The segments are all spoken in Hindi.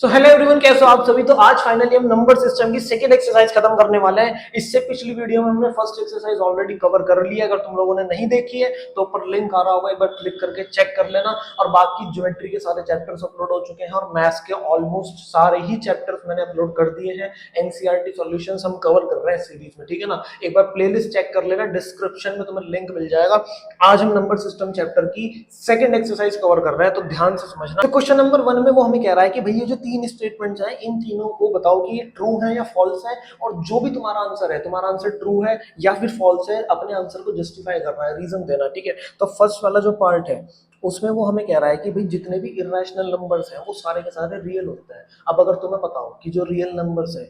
सो हेलो एवरीवन, कैसे हो आप सभी। तो आज फाइनली हम नंबर सिस्टम की सेकंड एक्सरसाइज खत्म करने वाले हैं। इससे पिछली वीडियो में हमने फर्स्ट एक्सरसाइज ऑलरेडी कवर कर लिया। अगर तुम लोगों ने नहीं देखी है तो ऊपर लिंक आ रहा होगा, एक बार क्लिक करके चेक कर लेना। और बाकी ज्योमेट्री के सारे चैप्टर्स अपलोड हो चुके हैं और मैथ्स के ऑलमोस्ट सारे ही चैप्टर्स मैंने अपलोड कर दिए हैं। एनसीईआरटी सॉल्यूशंस हम कवर कर रहे हैं सीरीज में, ठीक है ना। एक बार प्लेलिस्ट चेक कर लेना, डिस्क्रिप्शन में तुम्हें लिंक मिल जाएगा। आज हम नंबर सिस्टम चैप्टर की सेकंड एक्सरसाइज कवर कर रहे हैं, तो ध्यान से समझना। तो क्वेश्चन नंबर 1 में वो हमें कह रहा है कि भैया जो तीन स्टेटमेंट्स हैं इन तीनों को बताओ कि ये ट्रू है या फॉल्स है। और जो भी तुम्हारा आंसर है, तुम्हारा आंसर ट्रू है या फिर फॉल्स है, अपने आंसर को जस्टिफाई करना है, रीजन देना, ठीक है। तो फर्स्ट वाला जो पार्ट है उसमें वो हमें कह रहा है कि भाई जितने भी इरेशनल नंबर्स हैं वो सारे के सारे रियल होते हैं। अब अगर तुम्हें पता हो कि जो रियल नंबर्स हैं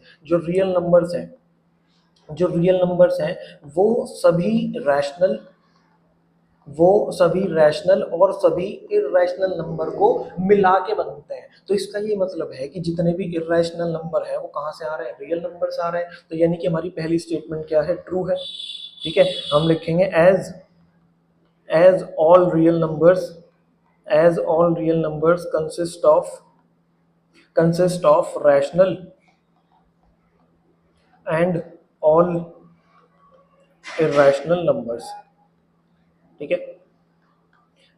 वो सभी रैशनल और सभी इरेशनल नंबर को मिला के बनते हैं। तो इसका ये मतलब है कि जितने भी इरेशनल नंबर है वो कहाँ से आ रहे हैं, रियल नंबर से आ रहे हैं। तो यानी कि हमारी पहली स्टेटमेंट क्या है, ट्रू है, ठीक है। हम लिखेंगे as all real numbers consist of rational and all irrational numbers, ठीक है।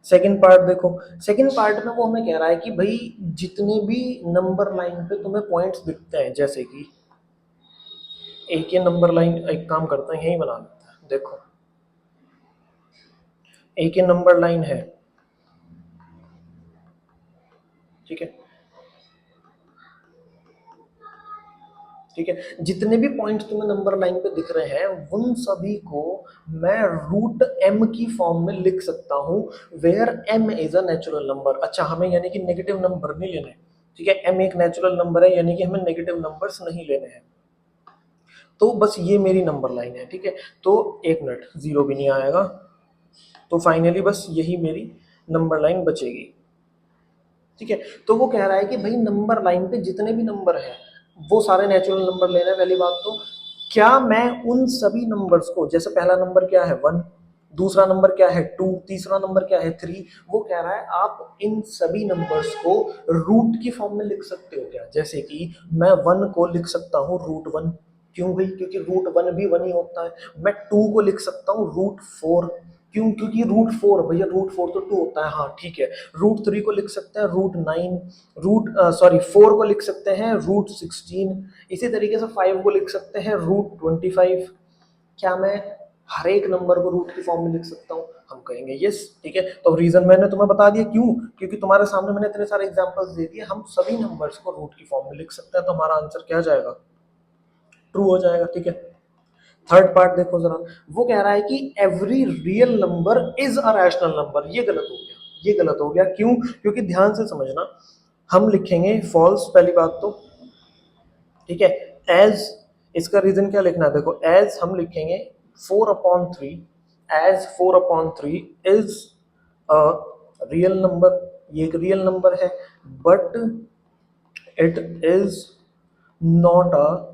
सेकंड पार्ट देखो, सेकंड पार्ट में वो हमें कह रहा है कि भाई जितने भी नंबर लाइन पे तुम्हें पॉइंट्स दिखते हैं, जैसे कि एक ये नंबर लाइन, एक काम करते हैं यही बना लेते हैं। देखो एक ये नंबर लाइन है, ठीक है, ठीक है। जितने भी पॉइंट्स तुम्हें नंबर लाइन पे दिख रहे हैं उन सभी को मैं रूट एम की फॉर्म में लिख सकता हूं, where M is a natural number. अच्छा, हमें यानी कि नेगेटिव नंबर नहीं लेने, ठीक है। एम एक नेचुरल नंबर है, यानी कि हमें नेगेटिव नंबर्स नहीं लेने हैं। तो बस ये मेरी नंबर लाइन है, ठीक है। तो एक मिनट, जीरो भी नहीं आएगा, तो फाइनली बस यही मेरी नंबर लाइन बचेगी, ठीक है। तो वो कह रहा है कि भाई नंबर लाइन पे जितने भी नंबर है वो सारे नेचुरल नंबर लेना है। पहली बात तो क्या मैं उन सभी नंबर्स को, जैसे पहला नंबर क्या है 1, दूसरा नंबर क्या है 2, तीसरा नंबर क्या है 3, वो कह रहा है आप इन सभी नंबर्स को रूट की फॉर्म में लिख सकते हो क्या। जैसे कि मैं 1 को लिख सकता हूँ रूट 1, क्यों भाई, क्योंकि रूट 1 भी 1 ही होता है। मैं 2 को लिख सकता हूँ रूट 4, क्यों, क्योंकि रूट 4 भैया, रूट 4 तो 2 होता है, हाँ ठीक है। रूट 3 को लिख सकते हैं रूट 9, फोर को लिख सकते हैं रूट 16, इसी तरीके से 5 को लिख सकते हैं रूट 25। क्या मैं हर एक नंबर को रूट की फॉर्म में लिख सकता हूँ? हम कहेंगे यस, ठीक है। तो रीजन मैंने तुम्हें बता दिया, क्यों, क्योंकि तुम्हारे सामने मैंने इतने सारे एग्जांपल्स दे दिए, हम सभी नंबर्स को रूट की फॉर्म में लिख सकते हैं। तो हमारा आंसर क्या जाएगा, ट्रू हो जाएगा, ठीक है। थर्ड पार्ट देखो जरा, वो कह रहा है कि every real number is a rational number. ये गलत हो गया, ये गलत हो गया, क्यों, क्योंकि ध्यान से समझना, हम लिखेंगे फॉल्स पहली बात तो, ठीक है। एज, इसका रीजन क्या लिखना है, देखो एज हम लिखेंगे 4/3, as 4/3 is a real number, ये एक रियल नंबर है, but it is not a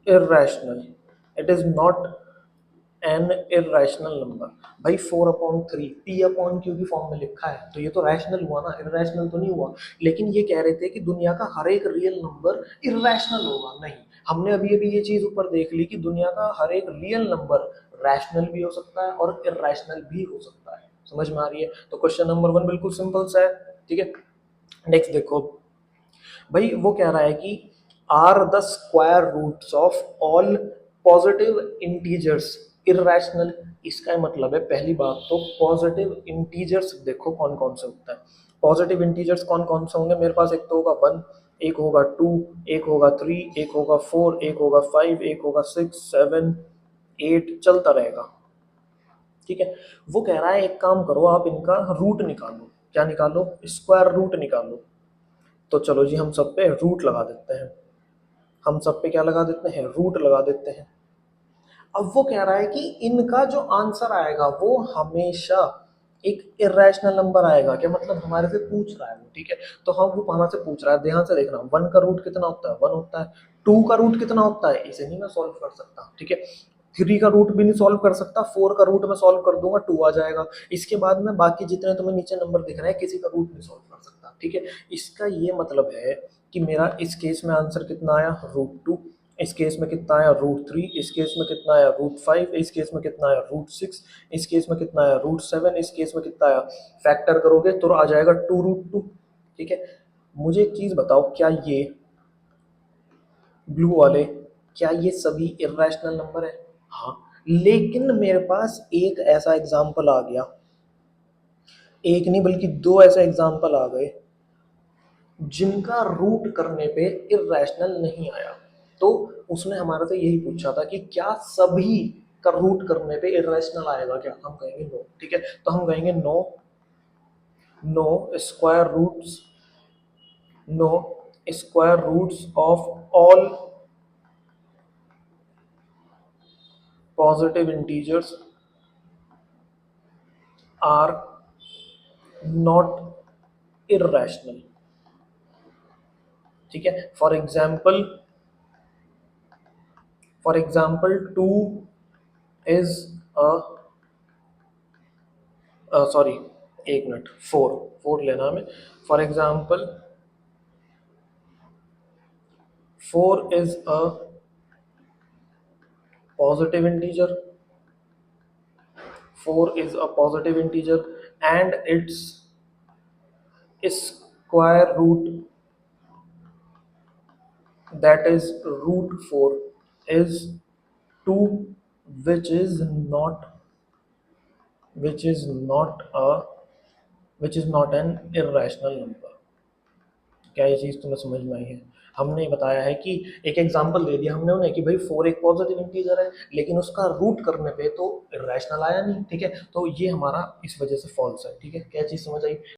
irrational, it is not an irrational number. भाई 4/3 पी अपॉन क्यू की फॉर्म में लिखा है, तो ये तो रैशनल हुआ ना, इरेशनल तो नहीं हुआ। लेकिन ये कह रहे थे कि दुनिया का हर एक रियल नंबर इरेशनल होगा, नहीं। हमने अभी अभी ये चीज ऊपर देख ली कि दुनिया का हर एक रियल नंबर रैशनल भी हो सकता है और इरेशनल भी हो सकता है। समझ में आ रही है? तो क्वेश्चन नंबर 1 बिल्कुल सिंपल सा है, ठीक है। नेक्स्ट देखो भाई, वो कह रहा है कि are the square roots of all positive integers irrational. इसका मतलब है पहली बात तो पॉजिटिव इंटीजर्स देखो कौन कौन से होता है। पॉजिटिव इंटीजर्स कौन कौन से होंगे मेरे पास, एक तो होगा 1, एक होगा 2, एक होगा 3, एक होगा 4, एक होगा 5, एक होगा 6, 7, 8, चलता रहेगा, ठीक है। वो कह रहा है एक काम करो, आप इनका रूट निकालो। क्या निकालो? स्क्वायर रूट निकालो। तो चलो जी, हम सब पे रूट लगा देते हैं, हम सब पे क्या लगा देते हैं, रूट लगा देते हैं। अब वो कह रहा है कि इनका जो आंसर आएगा वो हमेशा एक इरेशनल नंबर आएगा। क्या मतलब, हमारे से पूछ रहा है वो, ठीक है। तो हम वो हमारे से पूछ रहा है, ध्यान से देखना, 1 का रूट कितना होता है, 1 होता है। 2 का रूट कितना होता है, इसे नहीं मैं सॉल्व कर सकता, ठीक है। 3 का रूट भी नहीं सॉल्व कर सकता, 4 का रूट में सॉल्व कर दूंगा 2 आ जाएगा। इसके बाद में बाकी जितने तुम्हें नीचे नंबर दिख रहे हैं किसी का रूट नहीं सॉल्व कर सकता, ठीक है। इसका ये मतलब है कि मेरा इस केस में आंसर कितना आया, √2, इस केस में कितना आया, √3, इस केस में कितना आया, √5, इस केस में कितना आया, √6, इस केस में कितना आया, √7, इस केस में कितना आया, फैक्टर करोगे तो आ जाएगा 2√2, ठीक है। मुझे एक चीज बताओ, क्या ये ब्लू वाले, क्या ये सभी इर्रेशनल नंबर है? हाँ, लेकिन मेरे पास एक ऐसा एग्जाम्पल आ गया, एक नहीं बल्कि दो ऐसे एग्जाम्पल आ गए जिनका रूट करने पे इर्रेशनल नहीं आया। तो उसने हमारे से यही पूछा था कि क्या सभी का रूट करने पे इर्रेशनल आएगा क्या? हम कहेंगे नो, ठीक है। तो हम कहेंगे no, no square roots, no square roots of all positive integers are not irrational, ठीक है। For example 2 is a sorry, एक मिनट, 4 लेना हमें। For example 4 is a positive integer, 4 is a positive integer and its square root, that is √4, is 2, which is not which is not a which is not an irrational number। क्या ये चीज़ तुम्हें समझ में आई है? हमने बताया है कि एक एग्जांपल दे दिया हमने उन्हें कि भाई 4 एक पॉजिटिव इंटीजर है, लेकिन उसका रूट करने पे तो इरेशनल आया नहीं, ठीक है। तो ये हमारा इस वजह से फॉल्स है, ठीक है। क्या चीज़ समझ आई?